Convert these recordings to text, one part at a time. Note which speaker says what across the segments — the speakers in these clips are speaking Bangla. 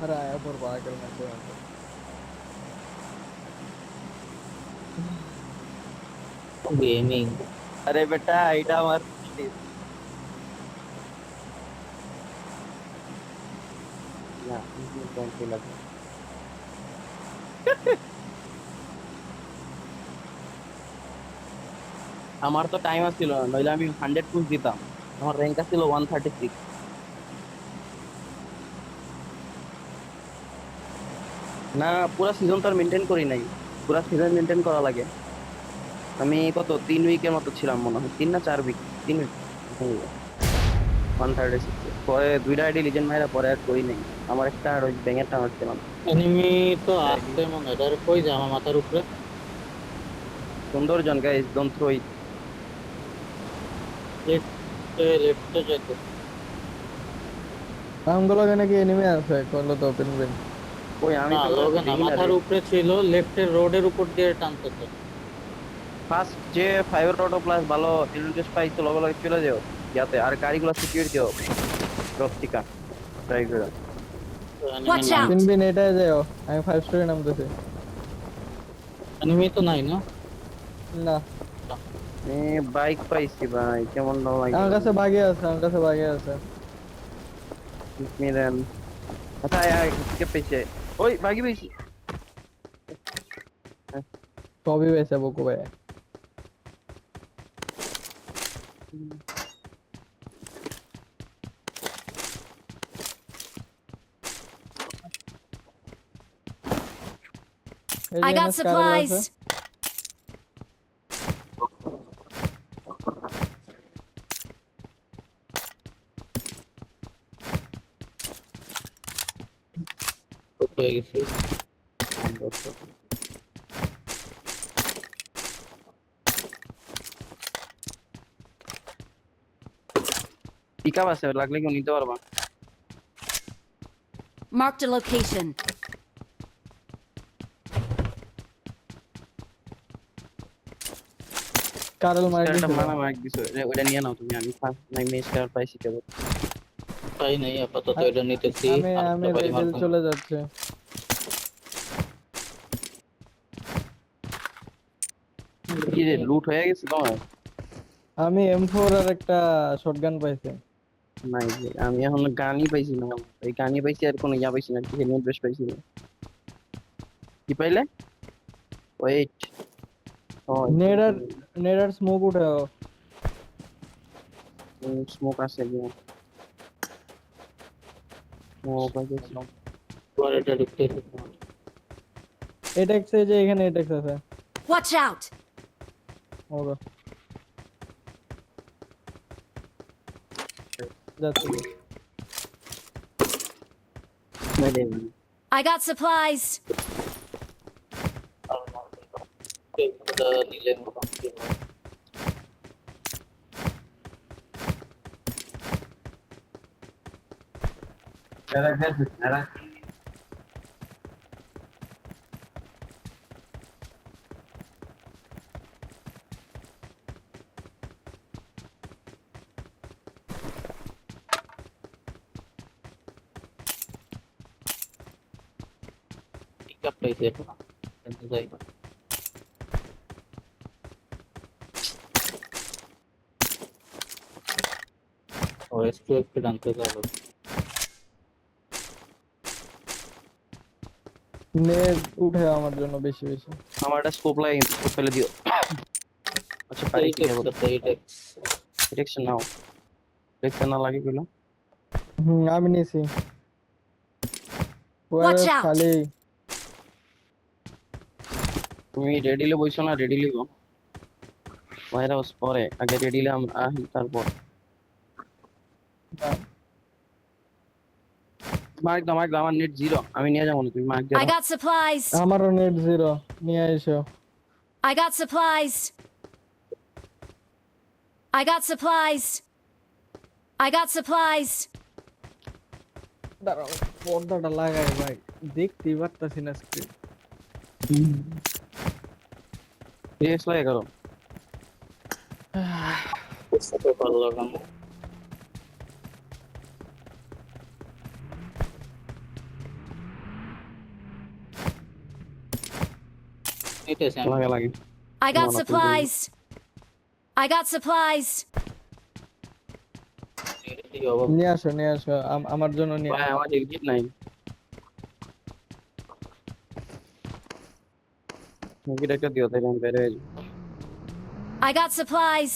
Speaker 1: अरे आया पर पागल में से
Speaker 2: गेमिंग।
Speaker 3: अरे बेटा এটা আমার না ইঞ্জিন পয়েন্ট লাগে আমার তো টাইম আসছিল না নইলে আমি 100 পুশ দিতাম আমার র‍্যাঙ্ক ছিল 136 না পুরো সিজন তো মেইনটেইন করি নাই পুরো সিজন মেইনটেইন করা লাগে আমি কত 3 উইকের মতো ছিলাম মনে হয় 3 না 4 উইক 3 উইক 136 পরে দুইটা আইডি লিজেন্ড মাইরা পরে আর করি নাই আমার একটা আর ওই ব্যাঙের টান হচ্ছিলাম
Speaker 2: এনিমি তো
Speaker 3: আইডি
Speaker 2: আসছে মনে হয়, ধর কই যায় আমার মাথার উপরে।
Speaker 3: সুন্দর জন গাইস ডোন্ট থ্রো ইট
Speaker 2: লেফটে লেফটে যেতে।
Speaker 1: আমগুলো নাকি এনিমে আছে করলো তো ওপেন বেন
Speaker 3: ওই আমি
Speaker 2: না
Speaker 3: তো
Speaker 2: লগে না,
Speaker 3: দেখি না রে
Speaker 2: মাথার উপরে ছিল, লেফটের রোডের উপর দিয়ে টানতেছে।
Speaker 3: ফার্স্ট যে ফাইবার অটো প্লাস ভালো ইনভেস্ট পাইছো লগে লগে চলে যাও ইয়াতে আর গাড়িগুলো সিকিউর দিও ড্রপ টিকা ট্রাই করো
Speaker 2: এনিমি
Speaker 4: Watch
Speaker 2: নাই,
Speaker 4: out!
Speaker 1: তিন বিন এটাই যাও আমি 5 স্টোরে নামতেছি
Speaker 2: এনিমি তো নাই না।
Speaker 1: না
Speaker 3: এ বাইক পাইছি ভাই কেমন না লাগে
Speaker 1: আমার কাছে বাগে আছে
Speaker 3: মিলেন আচ্ছা আয় কে পেছে ওই ভাগি পেয়েছি
Speaker 1: সবই বেঁচে বকু ভাই এই
Speaker 4: I
Speaker 1: যে
Speaker 4: got
Speaker 1: এনএস কারেল আছে
Speaker 4: supplies.
Speaker 2: হয়ে গেছে।
Speaker 3: পিকআপ আছে লাগলে কি নিতে পারবা
Speaker 4: Marked a location.
Speaker 1: কারেল মার
Speaker 3: স্টারটা
Speaker 1: দিছিল
Speaker 3: মানা মাইক দিছো ওটা নিয়ে নাও তুমি আমি ফার্স্ট নাই মে স্টার পাইছি কেবল
Speaker 2: তাই নাই আপাতত এটা নিতেছি।
Speaker 1: আমি
Speaker 2: আর
Speaker 1: আমি
Speaker 2: একটা বাড়ি
Speaker 1: রেডেল
Speaker 2: মারতাম।
Speaker 1: চলে যাচ্ছে
Speaker 3: কি রে লুট হয়ে গেছে তোমার
Speaker 1: আমি M4 আর একটা শটগান পাইছি
Speaker 3: নাই যে আমি এখন গানই পাইছি না এই গানই পাইছি আর কোনো ইয়া পাইছি না কি হেলমেট বেশ পাইছি না কি পাইলে ওয়েট ও
Speaker 1: নেডার নেডার স্মোক উঠাও
Speaker 3: স্মোক আছে যে ও পাইছি
Speaker 2: পরে এটা ঢুকতে
Speaker 1: এটেক্স এই যে এখানে এটেক্স আছে
Speaker 4: Watch out!
Speaker 1: ওগো যাচ্ছে
Speaker 4: I got supplies.
Speaker 2: নিলে মোটামুটি হয়। পিকআপ পাইছে এখন যাই। ও এসটু একটু টানতে যাবো।
Speaker 1: নেড উঠে আমার জন্য বেশি বেশি
Speaker 3: আমার একটা স্কোপ লাগে স্কোপ ফেলে দিও আচ্ছা পারি কি কেবল ডিরেকশন নাও ডিরেকশন না লাগে কইলো
Speaker 1: আমি নিছি
Speaker 4: Watch
Speaker 1: ওয়ার
Speaker 4: out!
Speaker 1: খালি
Speaker 3: তুমি রেডিলে বইছো না রেডিলে গো ভাইরা পরে আগে রেডিলে আহি তারপর মার্ক দাও আমার নেট 0 আমি নিয়ে যাবো না তুমি মার্ক
Speaker 4: I
Speaker 3: দাও
Speaker 4: got supplies.
Speaker 1: আমারও নেট 0 নিয়ে এসো
Speaker 4: I got supplies. I got supplies. I got supplies.
Speaker 1: দাঁড়াও পর্দাটা লাগাই ভাই দেখতেই পারতাছি না স্ক্রিন
Speaker 3: রিয়েক্স লাগে করো
Speaker 2: ভালো লাগাম। নিতেছি আমি।
Speaker 3: লাগে লাগে
Speaker 4: I got
Speaker 3: No, no,
Speaker 4: supplies. I got supplies.
Speaker 2: কি অভাব।
Speaker 1: নিয়ে আসো আমার জন্য নিয়ে
Speaker 3: ভাই
Speaker 1: আসো।
Speaker 3: আমার এক্সিট নাই মুভিটা একটা দিও তাই আমি বের হয়ে যাই
Speaker 4: I got supplies.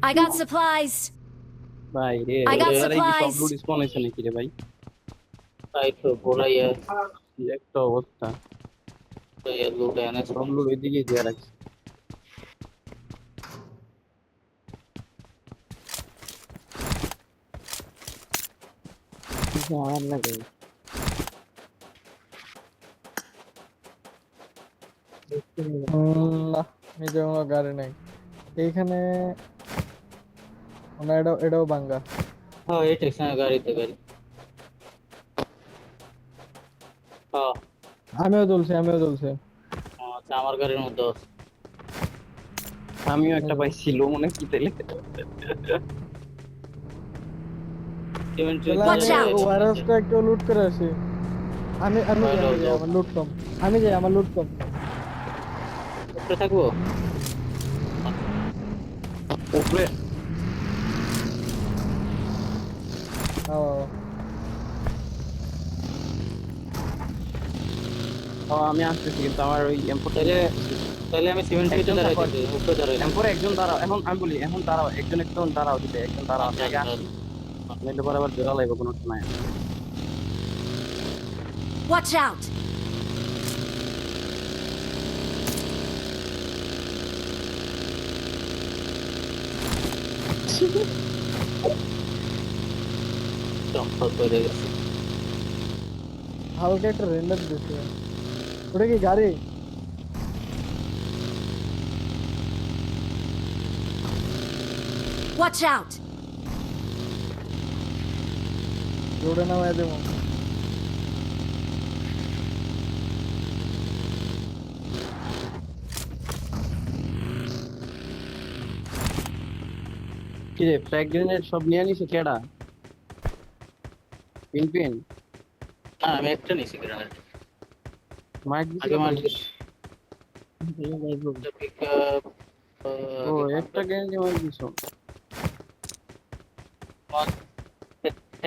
Speaker 4: I got supplies.
Speaker 3: ভাই রে
Speaker 4: I got
Speaker 3: এবারে কি সব
Speaker 4: supplies.
Speaker 3: লুট স্পন হয়েছে নাকি রে ভাই
Speaker 2: তাই তো বলাইয়া
Speaker 3: কি একটা অবস্থা
Speaker 2: লুট এনে
Speaker 3: সব লুট ওইদিকে দিয়ে রাখছে আর লাগে
Speaker 1: না নিজে কোনো গাড়ি নাই এইখানে না এটাও বাঙ্গা।
Speaker 2: হ্যাঁ এই ট্যাক্সি গাড়িতে গাড়ি। হ্যাঁ
Speaker 1: আমিও তুলছি
Speaker 2: আচ্ছা আমার গাড়ির মধ্যে আছে।
Speaker 3: আমিও একটা পাইছিল মনে কি তাইলে
Speaker 4: Watch out!
Speaker 1: ওয়ারহাউসটা একটু লুট করে আসি। আমি যাই, আমার লুট কম। আমার লুট কম।
Speaker 2: উপরে থাকবো।
Speaker 3: উপরে আমি আসতেছি কিন্তু আমার ওই এম্পোর
Speaker 2: তাহলে তাহলে আমি সিমেন্ট ফিটে দাঁড়াইছি উপরে দাঁড়াইছি।
Speaker 3: এম্পোর একজন দাঁড়াও এখন আমি বলি এখন দাঁড়াও একজন দাঁড়াও দিতে একজন দাঁড়াও
Speaker 2: আচ্ছা,
Speaker 3: আগে আসি নইলে পরে আবার বেরো লাগবে কোনো সময়
Speaker 4: Watch out!
Speaker 2: চম্পা করে গেছে।
Speaker 1: হালকা একটা রেন্ডার দিছে। ওটা কি গাড়ি?
Speaker 4: Watch out!
Speaker 1: রোডে নামায় দেবো।
Speaker 3: কি রে ফ্র্যাগ গ্রেনেড সব নিয়ে নিছে কেডা পিন
Speaker 2: হ্যাঁ আমি একটা নিছি গ্রেনেড।
Speaker 3: মাইক
Speaker 2: আগে মার
Speaker 3: দিছে
Speaker 2: পিকআপ
Speaker 3: ও একটা গ্রেনেড মাইক দিছো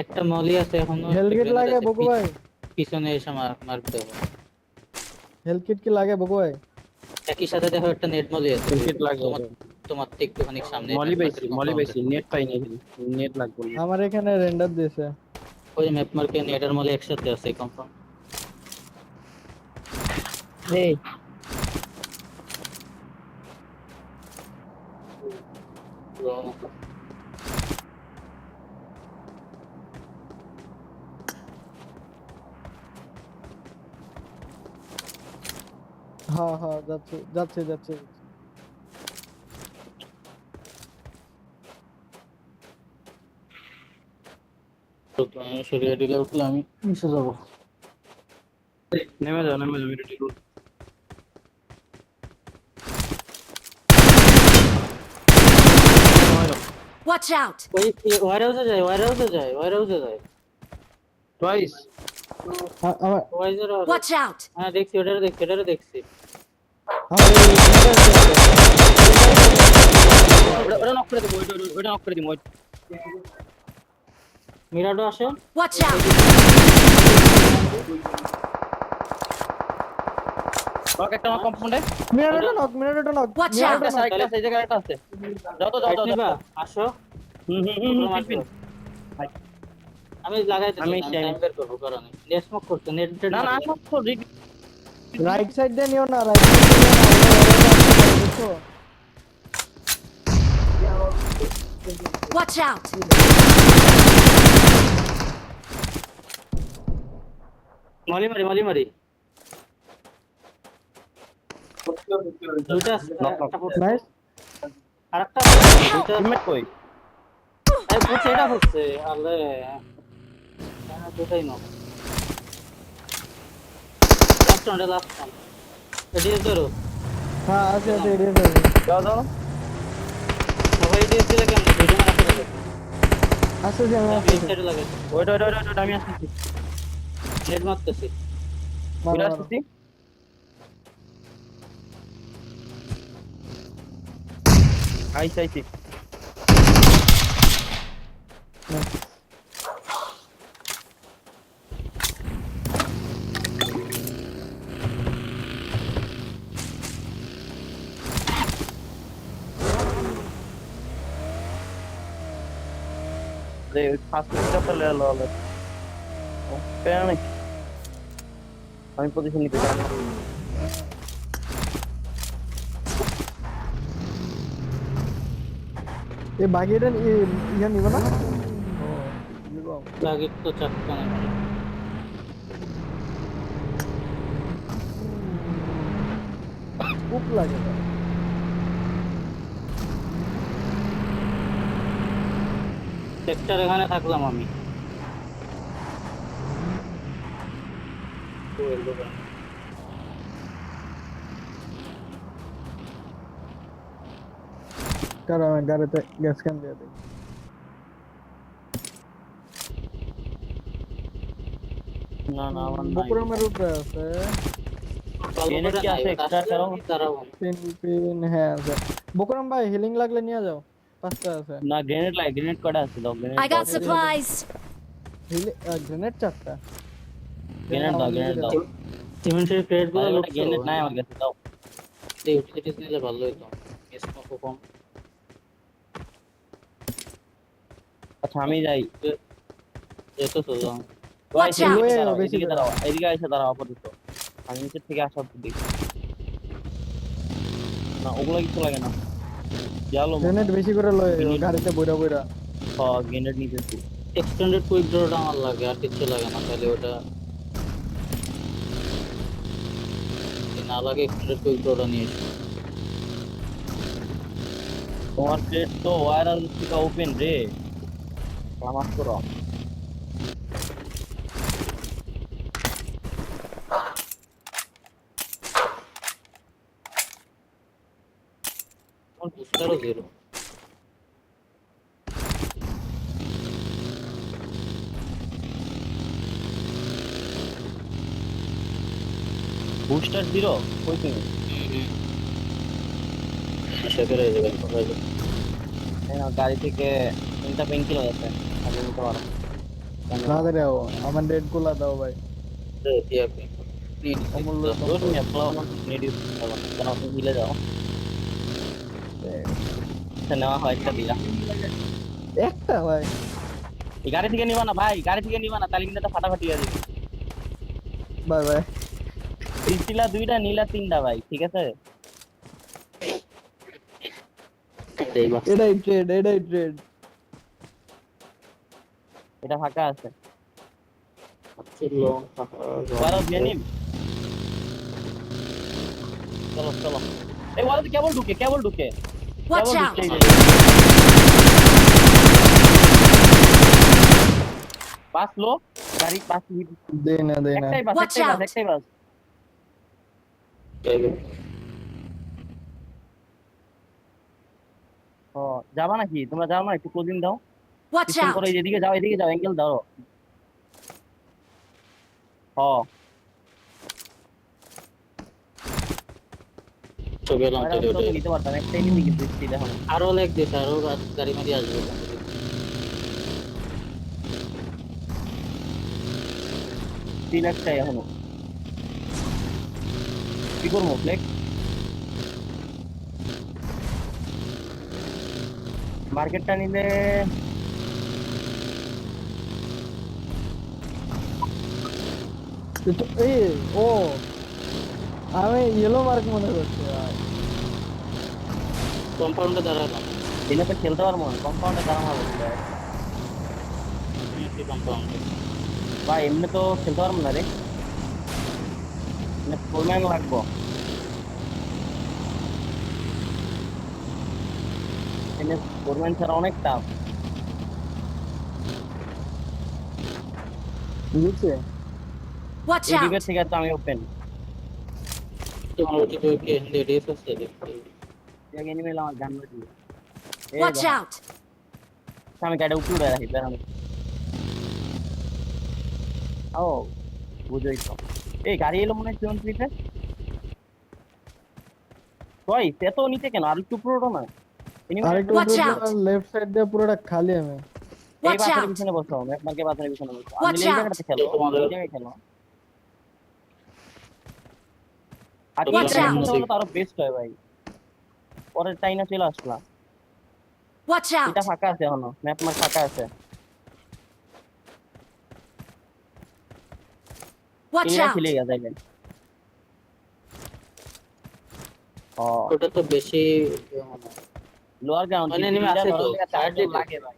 Speaker 2: একটা মলি আছে এখনো।
Speaker 1: হেলকিট লাগে বকু ভাই।
Speaker 2: পিছনে এসে মারতে হবে।
Speaker 1: হেলকিট কি লাগে বকু ভাই?
Speaker 2: একই সাথে দেখো একটা নেট মলি আছে।
Speaker 3: ক্রিকেট লাগবে
Speaker 2: তোমার থেকে একটুখানি সামনে।
Speaker 3: মলি পাইছি নেট পাই নাই নেট লাগবে না
Speaker 1: আমার এখানে রেন্ডার দিয়েছে।
Speaker 2: ওই ম্যাপ মার্কে নেট আর মলি একসাথে আছে কনফার্ম।
Speaker 3: এই
Speaker 1: হ্যাঁ যাচ্ছে।
Speaker 2: তো আমি সরিয়ে দিলে উঠলে আমি নিচে যাবো।
Speaker 3: নেমে যাও রেডি রুট
Speaker 4: Watch out!
Speaker 2: ওই ওয়ারহাউসে যায়।
Speaker 3: টুয়াইস
Speaker 1: আমার
Speaker 4: Watch out!
Speaker 2: হ্যাঁ দেখছি ওটারে দেখছি।
Speaker 3: ওটা নক করে দেবো ওটা নক করে দিবো
Speaker 2: মিরাডো আসে।
Speaker 4: Watch out!
Speaker 3: একটা আমার কম্পাউন্ডে
Speaker 1: মিনারেটর নক।
Speaker 4: Watch out!
Speaker 3: একটা সাইডটা সেই জায়গায় একটা আছে যাও
Speaker 2: নিবা আসো।
Speaker 3: পিন
Speaker 2: আমি লাগাইতে
Speaker 3: আমি
Speaker 2: টাইম বের করবো কারণে নেট স্মোক করতে নেট
Speaker 3: না না সব তো
Speaker 1: রাইট সাইড দিয়ে নিও না দেখো।
Speaker 4: Watch out!
Speaker 2: মলি মারি দুইটা
Speaker 1: নাইস।
Speaker 2: আরেকটা দুইটা
Speaker 3: টিমমেট কই
Speaker 2: এই পুছে এটা হচ্ছে আলে দুটাই নো লাস্ট ওয়ান এডিএস ধরো।
Speaker 1: হ্যাঁ আছে এরিয়া
Speaker 3: যাও
Speaker 2: সবাই এডিএস দিলে কেমন দুইজন রাখতে হবে।
Speaker 1: আছে যে
Speaker 2: আমি
Speaker 1: আমি
Speaker 2: সাইডে লাগাই
Speaker 3: ওইটা আমি আসতেছি
Speaker 2: নেট মারতেছি।
Speaker 3: ওইটা আসতেছি আইছি আইছি রে ফার্স্ট স্টেপটা লে লো লো প্যানিক আমি পজিশন নিতে চাই
Speaker 1: এই বাগিটা ইয়া নিব না ও নিব
Speaker 2: লাগে তো চাক্কা না
Speaker 1: খুব লাগে
Speaker 2: সেক্টর এখানে থাকলাম আমি
Speaker 1: কারণ আমি গাড়িতে গ্যাস ক্যান দিয়ে দিই
Speaker 3: না না আমার নাই
Speaker 1: বকুরামের উপরে আছে
Speaker 3: গ্রেনেড কি আছে এক্সট্রা করো
Speaker 1: পিন হ্যাঁ আছে বকুরাম ভাই হিলিং লাগলে নিয়ে যাও 5টা আছে
Speaker 3: না গ্রেনেড লাই গ্রেনেড কটা আছে দাও grenade
Speaker 4: I got supplies.
Speaker 1: Grenade 4টা
Speaker 3: গ্রেনেড দাও
Speaker 2: ইনভেন্টরি ক্রেট গুলো লোড
Speaker 3: গ্রেনেড নাই আমার কাছে দাও
Speaker 2: এই ইউটিলিটিস নিলে ভালো হতো স্মোক কম
Speaker 3: আচ্ছা আমি যাই
Speaker 2: যেতে চলো
Speaker 4: Watch out!
Speaker 3: এদিকে দাঁড়াও এদিকে এসে দাঁড়াও আপাতত আমি নিচের থেকে আসার দেখি না ওগুলো কিছু লাগে না চলো
Speaker 1: গ্রেনেড বেশি করে লয় গাড়িতে বইরা বইরা
Speaker 3: গ্রেনেড নিতেছি
Speaker 2: এক্সটেন্ডেড কুইক ড্রটা আমার লাগে আর কিছু লাগে না তাহলে ওটা না লাগে এক্সটেন্ডেড কুইক ড্রটা নিয়ে এসো
Speaker 3: তোমার প্লেট তো ওয়্যার আর থেকে ওপেন রে ক্লামাস করো
Speaker 2: আমার বুস্টারও জিরো
Speaker 3: বুস্টার জিরো কই তুমি
Speaker 2: আশা করে যাবেন কোথায়
Speaker 3: এই নাও, গাড়ি থেকে 3টা পেন কিলার আছে আগে নিতে পারো
Speaker 1: তাড়াতাড়ি আও আমার ডেড গুলা দাও ভাই অমূল্য
Speaker 3: দূর তুমি আপলো নেড ইউজ করো কেন তুমি মিলে যাও আচ্ছা নেওয়া হয় একটা দিলা
Speaker 1: একটা ভাই
Speaker 3: এই গাড়ি থেকে নিবা না ভাই গাড়ি থেকে নিবা না তাহলে কিন্তু এটা ফাটাফাটি হয়ে যাবে
Speaker 1: বাই বাই
Speaker 3: তিনটা 2টা নীলা 3টা ভাই ঠিক আছে
Speaker 1: এটাই ট্রেড
Speaker 3: এটা ফাঁকা আছে ওয়ারা জেনিম চলো চলো এই ওয়ারা কেবল ঢুকে
Speaker 4: Watch
Speaker 3: কেবল
Speaker 4: out!
Speaker 3: ঢুকতেই পাস লো গাড়ি পাস
Speaker 1: দে না
Speaker 4: Watch out!
Speaker 3: একটাই বাস ও যাবা নাকি তোমরা যাও না একটু ক্লোজিং দাও
Speaker 4: Watch
Speaker 3: পিছন
Speaker 4: out!
Speaker 3: করে এদিকে যাও অ্যাঙ্গেল দাও নিতে পারতাম একটাই নিতে কিন্তু স্পিড এখন
Speaker 2: আরো লেগ দিছে আরো গাড়ি মারি আসবে
Speaker 3: স্পিড একটাই এখনো কি করবো ফ্লেক মার্কেটটা নিলে
Speaker 1: এই ও আমি ইয়েলো মার্ক মনে করছি
Speaker 2: কম্পাউন্ডে দাঁড়ালাম
Speaker 3: দিনে তো খেলতে পারবো না কম্পাউন্ডে দাঁড়ানো হবে
Speaker 2: কম্পাউন্ডে
Speaker 3: বা এমনি তো খেলতে পারবো না রে ফোরম্যান লাগবো এমনি ফোরম্যান ছাড়া অনেক টাফ
Speaker 1: বুঝছে
Speaker 4: Watch
Speaker 3: এই
Speaker 4: out!
Speaker 3: ডিবের থেকে তো আমি ওপেন
Speaker 2: তোমার ওদিকে কে লেডিস আছে
Speaker 3: এনিমে আমার গান বাজি
Speaker 4: Watch out!
Speaker 3: আমি গাড়ি উপরে উড়ে রাখি বেড়ানো ও বুঝোই তো এই গাড়ি এলো মনে হয় 73 কই এত নিচে কেন আর একটু পুরোটা না Enemy
Speaker 1: আরেকটু
Speaker 4: Watch
Speaker 1: উঠে
Speaker 4: out!
Speaker 1: লেফট সাইড দিয়ে পুরোটা খালি আমি।
Speaker 3: এই
Speaker 4: Watch
Speaker 3: পাথরের
Speaker 4: out!
Speaker 3: পিছনে বসো, ম্যাপ মার্কে পাথরের পিছনে বসো। আমি
Speaker 4: Watch
Speaker 3: এই
Speaker 4: out!
Speaker 3: জায়গাটাতে খেলো,
Speaker 2: তোমাদের
Speaker 3: এই জায়গায় খেলো। আর এই
Speaker 4: Watch
Speaker 3: জায়গায়
Speaker 4: out!
Speaker 3: খেলতে হলে তো আরো বেস্ট হয় ভাই। পরের টাইনা চলে আসলাম।
Speaker 4: Watch out!
Speaker 3: এটা ফাঁকা আছে এখনো, ম্যাপ মার্ক ফাঁকা আছে।
Speaker 4: Watch
Speaker 3: এরা
Speaker 4: out!
Speaker 3: খেলে গেছে যাইলে। ও
Speaker 2: ওটা তো বেশি মানে
Speaker 3: লোয়ার গ্রাউন্ড
Speaker 2: মানে enemy আছে তো, ফায়ার দিতে
Speaker 3: লাগে ভাই।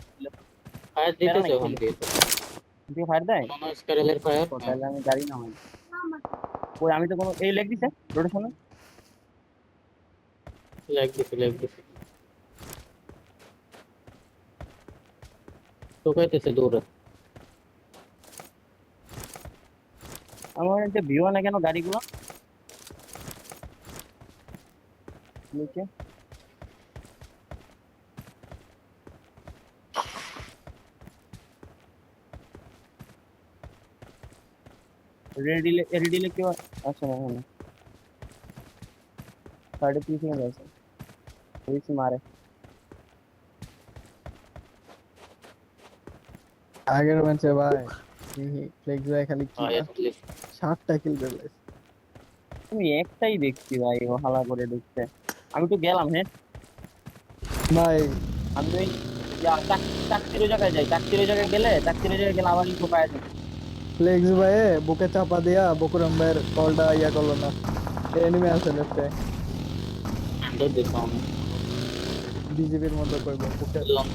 Speaker 2: ফায়ার
Speaker 3: প্যারা
Speaker 2: দিতেছে
Speaker 3: নাই
Speaker 2: ওখান
Speaker 3: খেলে।
Speaker 2: দিয়ে।
Speaker 3: দিয়ে ফায়ার দেয়?
Speaker 2: কোনো স্কারেলের ফায়ার
Speaker 3: ও তাহলে আমি গাড়ি নামাই। ওই আমি তো কোনো এই লেগ দিছে রোটেশনে।
Speaker 2: লাইক দিছে তো কইতেছে দৌড়ে।
Speaker 3: আমার যে ভিউ না কেন গাড়িগুলো নিচে রেডিলে কেউ আছে না এখানে? 3.5 সেকেন্ড আছে, বেশি মারে।
Speaker 1: আগের ম্যাচে ভাই ফ্লেক্স ভাই খালি কি
Speaker 2: এটলিস্ট
Speaker 1: 60টা কিল করলে।
Speaker 3: তুমি একটাই দেখছি ভাই, ও হালা করে দেখতে। আমি তো গেলাম, হ্যাঁ
Speaker 1: ভাই
Speaker 3: আমি ওই চাকরির ওই জায়গায় যাই, চাকরির ওই জায়গায় গেলে আবার ইকো পাওয়া যায়।
Speaker 1: ফ্লেক্স ভাই বুকে চাপা দিয়া বকুরাম ভাইয়ের কলটা ইয়া করলো না। এনিমি আছে লেফটে,
Speaker 2: আন্ডার দিছো আমি
Speaker 1: বিজেপির মতো করবে বুকে।
Speaker 2: লং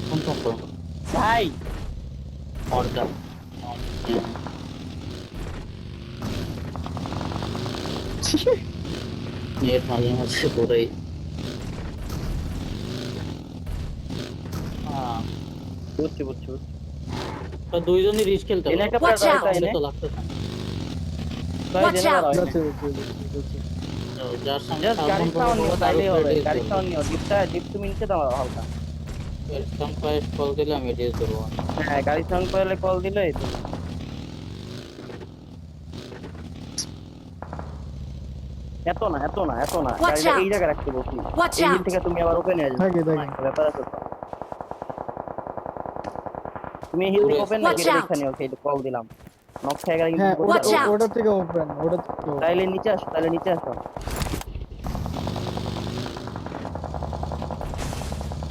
Speaker 2: কোন তো
Speaker 3: ভাই
Speaker 2: অর্ডার নেট মাঝে মাঝে পড়েই
Speaker 3: বুঝছি
Speaker 2: তো দুইজনই রিস্ক খেলতে
Speaker 3: এনে একটা
Speaker 4: Watch
Speaker 3: প্লেয়ার
Speaker 4: out!
Speaker 3: দাঁড়ায়
Speaker 2: তাহলে
Speaker 3: এনে
Speaker 2: তো লাগতেছে না।
Speaker 4: Watch out!
Speaker 1: যাচ্ছে
Speaker 2: তো যার সঙ্গে
Speaker 3: জাস্ট গাড়ি
Speaker 2: সামনে
Speaker 3: সাউন্ড নিও তাইলেই হবে, গাড়ি
Speaker 2: করবো
Speaker 3: সাউন্ড নিও। ডিপ তুমি নিচে দাও হালকা।
Speaker 2: ওয়েলকাম ফাইভ কল দিলে আমি এডিএস দেবো।
Speaker 3: হ্যাঁ গাড়ি সাউন্ড করলে কল দিলেই তো। এত না
Speaker 4: Watch
Speaker 3: গাড়িটা
Speaker 4: out!
Speaker 3: এই জায়গায় রাখতে বলছি।
Speaker 4: Watch
Speaker 3: এই হিল
Speaker 4: out!
Speaker 3: থেকে তুমি আবার ওপেন হয়ে যাবে,
Speaker 1: থাকে
Speaker 3: ব্যাপার আছে তো। তুমি হিল থেকে ওপেন না
Speaker 4: Watch
Speaker 3: গেলে
Speaker 4: out!
Speaker 3: দেখে নিও, ওকে কল দিলাম। নক খেয়ে গেলে কিন্তু
Speaker 1: হ্যাঁ
Speaker 3: বিপদ
Speaker 4: Watch
Speaker 3: আছে।
Speaker 4: out!
Speaker 1: ওটা থেকে ওপেন, ওটা থেকে open।
Speaker 3: তাইলে নিচে আসো।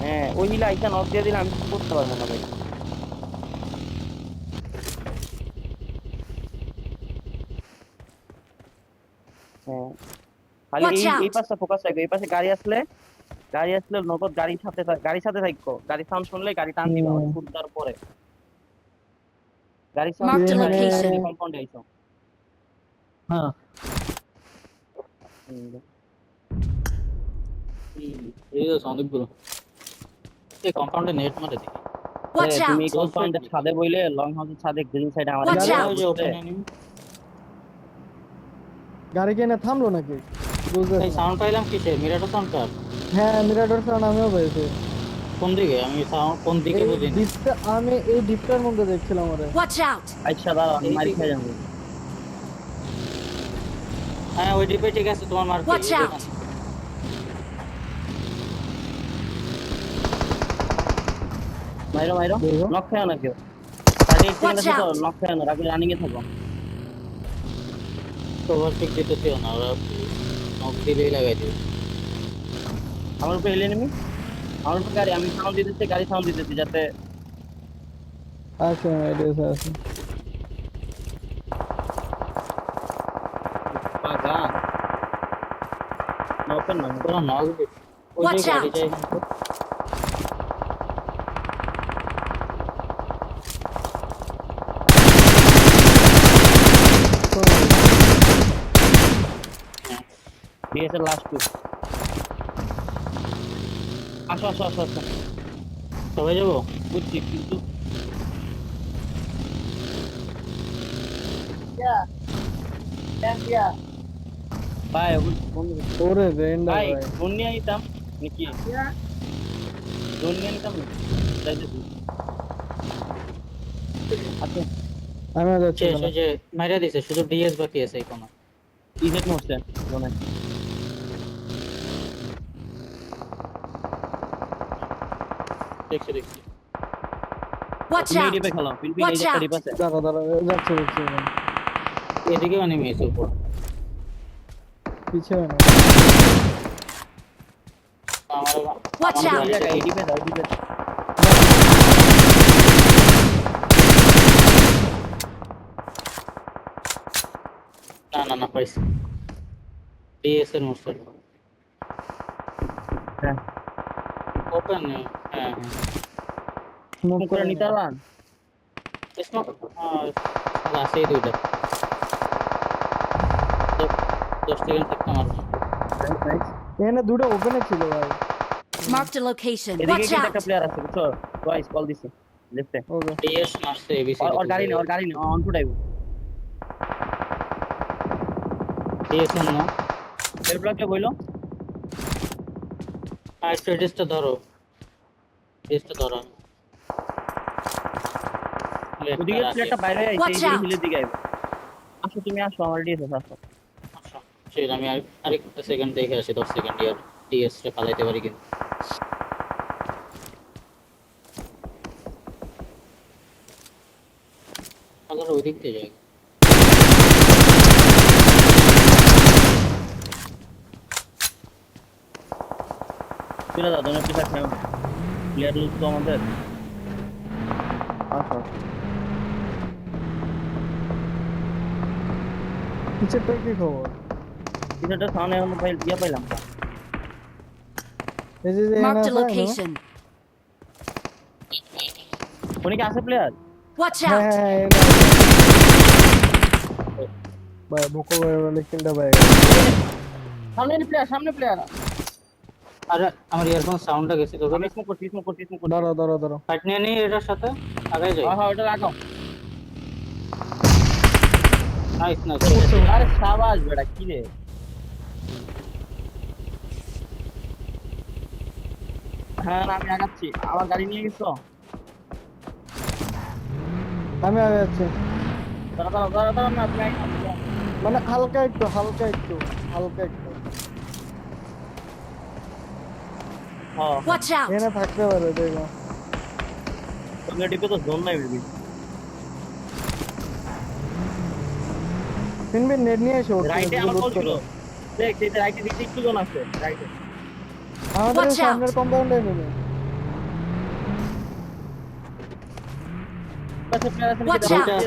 Speaker 3: হ্যাঁ ওই হিলে আইসা নক দিয়ে দিলে আমি কিছু করতে পারবো না ভাই। হ্যাঁ খালি
Speaker 4: Watch
Speaker 3: এই
Speaker 4: out!
Speaker 3: এই পাশটা ফোকাস রাখো। এই পাশে গাড়ি আসলে নগদ গাড়ির সাথে থাকো। গাড়ি সাউন্ড শুনলে গাড়ি টান দিবা
Speaker 1: হুম।
Speaker 3: ফুট দেওয়ার পরে। গাড়ি সাউন্ড
Speaker 4: Marked a
Speaker 1: এখানে
Speaker 4: location.
Speaker 3: কম্পাউন্ডে আইছো।
Speaker 1: হ্যাঁ
Speaker 2: এই তো অনেকগুলো এই কম্পাউন্ডে নেট মারে দেখি।
Speaker 4: Watch
Speaker 3: তুমি
Speaker 4: out!
Speaker 3: কম্পাউন্ডের ছাদে বইলে লং হাউসের ছাদে গ্রিন সাইডে আমার
Speaker 4: Watch
Speaker 3: এখানে
Speaker 4: out!
Speaker 2: ওই যে
Speaker 3: বসতে।
Speaker 2: ওপেন এনিমি
Speaker 1: গাড়ি কেনে থামলো নাকি বুঝতেছি
Speaker 2: এই
Speaker 1: না।
Speaker 2: সাউন্ড পাইলাম কিসে মিরাটো সাউন্ড কার
Speaker 1: হ্যাঁ মিরাডোর সাউন্ড আমিও পেয়েছি।
Speaker 2: কোন দিকে আমি সাউন্ড কোন দিকে
Speaker 1: এই
Speaker 2: বুঝিনি।
Speaker 1: ডিপটা আমি এই ডিপটার মধ্যে দেখছিলাম ওরে।
Speaker 4: Watch out!
Speaker 3: আচ্ছা দাঁড়াও আমি
Speaker 2: এই
Speaker 3: মার
Speaker 2: দিকে।
Speaker 3: খেয়ে যাবো।
Speaker 2: হ্যাঁ ওই ডিপে ঠিক আছে তোমার মার্কে
Speaker 4: Watch out!
Speaker 3: মাইরো
Speaker 1: দেখো।
Speaker 3: নক খেয়ে না কেউ। 38 সেকেন্ড
Speaker 4: Watch
Speaker 3: আছে তো,
Speaker 4: out!
Speaker 3: নক খেয়ে না রাখলে রানিং এ থাকো।
Speaker 2: তো ওভারটেক দিতেছিও না ওরা নক দিলেই লাগাই দিবে।
Speaker 3: আমার উপরে এনিমি, আমার উপরে গাড়ি। আমি গাড়ি সাউন্ড দিতেছি যাতে
Speaker 1: আছে আইডিয়া আছে।
Speaker 3: পাগা ওপেন না।
Speaker 2: তোরা নক দিস ওই যে
Speaker 4: Watch
Speaker 2: গাড়ি
Speaker 4: out!
Speaker 2: যাই
Speaker 3: ডিএসএল লাস্ট টু। আসো
Speaker 2: সবাই যাবো।
Speaker 3: বুঝছি কিন্তু ভাই
Speaker 1: ওরে রেন্ডার
Speaker 3: ভাই
Speaker 1: ভাই।
Speaker 3: ফোন নিয়ে নিতাম নাকি? ফোন নিয়ে নিতাম না যাইতেছি। আচ্ছা
Speaker 1: আমি যাচ্ছি
Speaker 2: শেষ
Speaker 1: না।
Speaker 2: যে মাইরা দিছে শুধু ডিএস বাকি আছে এই কোনা।
Speaker 3: ইজেট মোডছে মনে
Speaker 2: দেখছি দেখছি।
Speaker 4: Watch
Speaker 3: তুমি এই
Speaker 4: out!
Speaker 3: ডিপে খেলো পিলপিল, এই
Speaker 4: Watch
Speaker 3: যে একটা
Speaker 4: out!
Speaker 3: ডিপ আছে।
Speaker 1: দাঁড়া দাঁড়া যাচ্ছে যাচ্ছে এখানে।
Speaker 2: এদিকেও নেমেছে উপর।
Speaker 1: পিছিয়ে না।
Speaker 2: আমার
Speaker 4: Watch
Speaker 2: আমার
Speaker 4: out!
Speaker 3: এই
Speaker 2: গাড়িটা
Speaker 3: জায়গায় এই
Speaker 2: ঠিক
Speaker 3: ডিপে দাও, এই ডিপে দাও।
Speaker 2: না না না পাইছি। ডিএস এর মোস্টার
Speaker 3: হ্যাঁ
Speaker 2: ওপেন নেই। হ্যাঁ হ্যাঁ
Speaker 1: মুখ
Speaker 3: করে নিতে পারলাম।
Speaker 2: স্মোক আছেই দুইটা। 10 সেকেন্ড থাকতে মারবো।
Speaker 1: এখানে দুটো ওপেনে ছিল ভাই।
Speaker 4: Marked a location.
Speaker 3: এদিকে
Speaker 4: Watch
Speaker 3: কিন্তু
Speaker 4: out!
Speaker 3: একটা প্লেয়ার আছে বুঝছো, টয়েস কল দিছে লেফটে।
Speaker 1: ওকে
Speaker 2: ডিএস মারছে এবিসিডি
Speaker 3: ওর গাড়ি নেই, ওর গাড়ি নেই, অন টু ড্রাইভ।
Speaker 2: ডিএস না।
Speaker 3: এর ব্লকে বইলো
Speaker 2: আর স্ট্রেটেসটা ধরো। ডিএসটা ধরো।
Speaker 3: ওদিকে প্লেয়ারটা বাইরে আইছে,
Speaker 4: Watch
Speaker 3: এইদিকে
Speaker 4: out!
Speaker 3: হিলের দিকে আইবে। আসো তুমি আসো, আমার ডিএস আসো।
Speaker 2: আচ্ছা ঠিক আমি আরেকটা সেকেন্ড দেখে আসি 10 সেকেন্ড ইয়ার ডিএসটা পালাইতে পারি কিন্তু আবার ওই দিক থেকে যাই
Speaker 3: চলে যাও, দোনো পিছাক নেও, প্লেয়ার লুজ তো আমাদের। আসো
Speaker 1: পিছেরটার কি খবর?
Speaker 3: পিছাটা সামনে এখন ইয়া পাইলাম না।
Speaker 1: এই যে যে এখানে
Speaker 4: Marked a
Speaker 1: আছে না?
Speaker 4: location.
Speaker 3: উনি কি আছে প্লেয়ার?
Speaker 4: Watch
Speaker 1: হ্যাঁ
Speaker 4: out!
Speaker 1: হ্যাঁ এখানে আছে। ভাই বুকো বলে কিলটা ভাই।
Speaker 3: সামনে প্লেয়ার, সামনে প্লেয়ার।
Speaker 2: আরে আমার ইয়ারফোন সাউন্ডটা গেছে তো
Speaker 3: আমি স্মোক করছি, স্মোক করছি, স্মোক করছি।
Speaker 1: দাঁড়াও দাঁড়াও দাঁড়াও।
Speaker 2: ফাইট নিয়ে নি এটার সাথে আগে যাই
Speaker 3: হ্যাঁ হ্যাঁ, ওটা রাখো।
Speaker 2: নাইস নাইস
Speaker 3: আরে সাবাস বেটা, কি রে। হ্যাঁ না, আমি আগাচ্ছি, আমার গাড়ি নিয়ে গেছো।
Speaker 1: আমি আগে যাচ্ছি।
Speaker 3: দাঁড়া দাঁড়া দাঁড়া দাঁড়া, না তুমি আগে আসো।
Speaker 1: মানে হালকা একটু হালকা একটু হালকা একটু
Speaker 3: হ্যাঁ
Speaker 4: Watch out!
Speaker 1: এখানে থাকতে পারে দেখো।
Speaker 3: তুমি ডিপে তো জোন নাই বেবি।
Speaker 1: তিনবে নেট নিয়ে এসো
Speaker 3: রাইটে আমার কল ছিল, দেখ এই যে রাইটে দিকে একটু জোন আছে রাইটে।
Speaker 1: আমাদের
Speaker 4: Watch out!
Speaker 1: সামনের কম্পাউন্ডে নেবে।
Speaker 3: পাশে প্লেয়ার আছে
Speaker 4: Watch
Speaker 3: নাকি?
Speaker 4: out!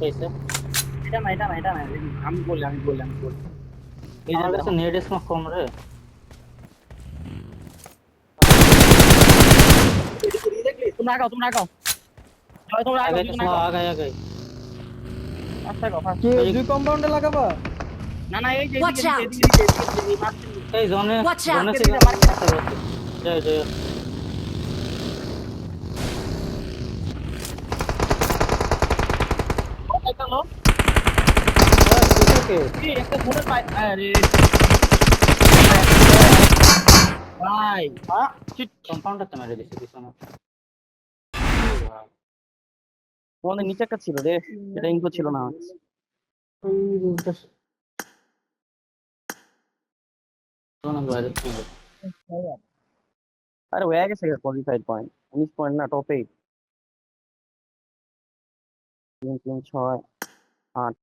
Speaker 2: পাইছে
Speaker 3: এটা না, এটা না, এটা না, আমি বললাম, আমি বললাম, আমি বললাম। এই
Speaker 2: আমার
Speaker 3: যে
Speaker 2: কাছে নেট স্মোক কম রে
Speaker 3: দেখলি, তোমরা আগাও, তোমরা আগাও। জয়, তোমরা আগাও,
Speaker 2: আগে
Speaker 3: তোমরা আগাও।
Speaker 2: আগে আগে
Speaker 3: আচ্ছা গো, ফাস্ট।
Speaker 1: কি দুই কম্পাউন্ডে লাগাবা?
Speaker 3: না না, এই যে
Speaker 4: Watch
Speaker 3: এদিকে,
Speaker 4: out!
Speaker 3: এদিকে, এদিকে, এদিকে, এদিকে, মারছি।
Speaker 2: এই জোনে
Speaker 4: Watch out!
Speaker 2: জোনে
Speaker 3: এদিকে,
Speaker 2: জয় জয়
Speaker 3: কোথায় গেল? কি একটা ফোনের পাই, আরে ভাই,
Speaker 2: কম্পাউন্ডার তো মেরে দিছে পিছনে
Speaker 3: তোমাদের নিচে একটা ছিল রে, এটা ইনফো ছিল না।
Speaker 1: ওই রুমটা
Speaker 2: অনেক বাইরে ছিল
Speaker 3: আরে হয়ে গেছে কোয়ালিফাইড পয়েন্ট, 19 পয়েন্ট না, টপ 8। 3 3 6 8